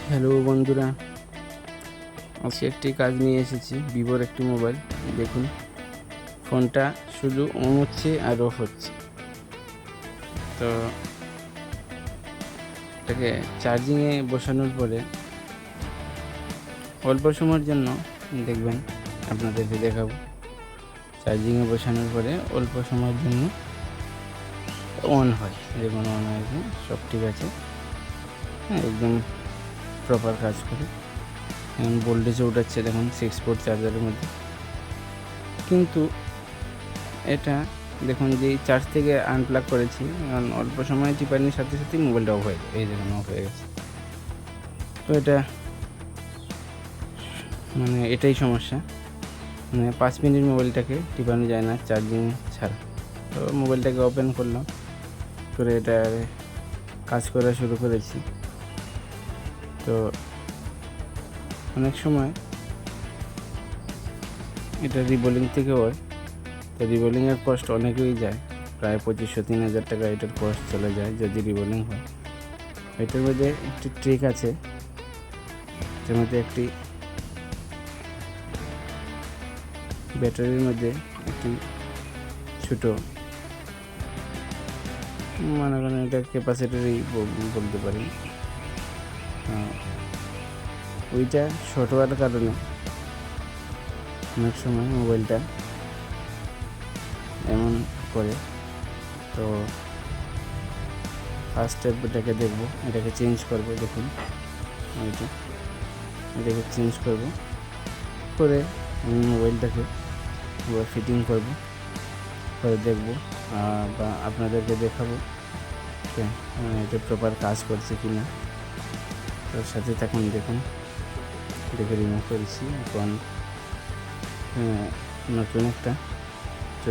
Hello বন্ধুরা, আজকে একটি কাজ নিয়ে এসেছি। ভিভোর একটি মোবাইল। দেখুন, ফোনটা শুধু অন হচ্ছে আর অফ হচ্ছে। তো এটাকে চার্জিংয়ে বসানোর পরে অল্প সময়ের জন্য দেখবেন, আপনাদেরকে দেখাবো। চার্জিংয়ে বসানোর পরে অল্প সময়ের জন্য অন হয়। দেখুন, অন হয়েছে, সব ঠিক আছে। হ্যাঁ, একদম প্রপার কাজ করে। এখন ভোল্টেজে উঠাচ্ছে, দেখুন 6 পোর্ট চার্জারের মধ্যে। কিন্তু এটা দেখুন, যে চার্জ থেকে আনপ্লাগ করেছি, কারণ অল্প সময় টিপানির সাথে সাথেই মোবাইলটা অফ হয়ে যায়। এই দেখুন, অফ হয়ে গেছে। তো এটা এটাই সমস্যা। 5 মিনিট মোবাইলটাকে টিপানো যায় না চার্জিং ছাড়া। তো মোবাইলটাকে ওপেন করলাম, করে এটা কাজ করা শুরু করেছি। তো অনেক সময় এটা রিবোলিং থেকে হয়। তো রিবোলিংয়ের কস্ট অনেকই যায়, প্রায় 2500-3000 টাকা এটার কস্ট চলে যায় যদি রিবোলিং হয়। এটার মধ্যে একটি ট্রিক আছে। এটার মধ্যে একটি ব্যাটারির মধ্যে একটি ছোটো, মনে করেন এটা ক্যাপাসিটারই বলতে পারি, ওইটা শর্ট হওয়ার কারণে অনেক সময় মোবাইলটা এমন করে। তো ফার্স্ট স্টেপ এটাকে দেখবো, এটাকে চেঞ্জ করবো। দেখুন, এটাকে চেঞ্জ করবো, করে আমি মোবাইলটাকে ফিটিং করবো, করে দেখবো বা আপনাদেরকে দেখাবো এটা প্রপার কাজ করছে কি না। তার সাথে থাকুন। দেখুন, এটাকে রিমুভ করেছি। এখন নতুন একটা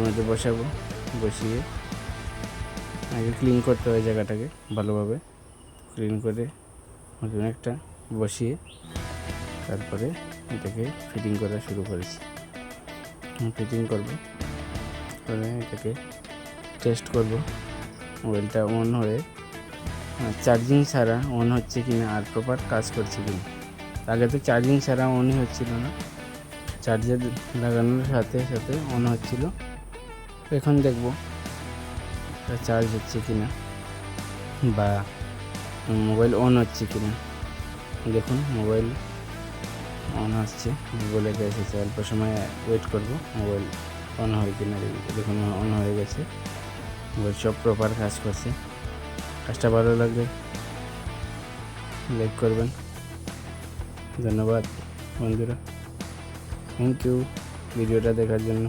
মধ্যে বসাবো। বসিয়ে আগে ক্লিন করতে হয় জায়গাটাকে ভালোভাবে। ক্লিন করে নতুন একটা বসিয়ে তারপরে এটাকে ফিটিং করা শুরু করেছি। ফিটিং করব, করে এটাকে টেস্ট করব মোবাইলটা অন হয়ে চার্জিং ছাড়া অন হচ্ছে কি না আর প্রপার কাজ করছে কি না। আগে তো চার্জিং ছাড়া অনই হচ্ছিল না, চার্জার লাগানোর সাথে সাথে অন হচ্ছিল। এখন দেখব চার্জ হচ্ছে কি না বা মোবাইল অন হচ্ছে কি না। দেখুন, মোবাইল অন আসছে, বলে এসেছে। অল্প সময় ওয়েট করব, মোবাইল অন হয় কি না। দেখুন, অন হয়ে গেছে। মোবাইল সব প্রপার কাজ করছে। কাজটা ভালো লাগলে লাইক করবেন। ধন্যবাদ বন্ধুরা, থ্যাংক ইউ ভিডিওটা দেখার জন্য।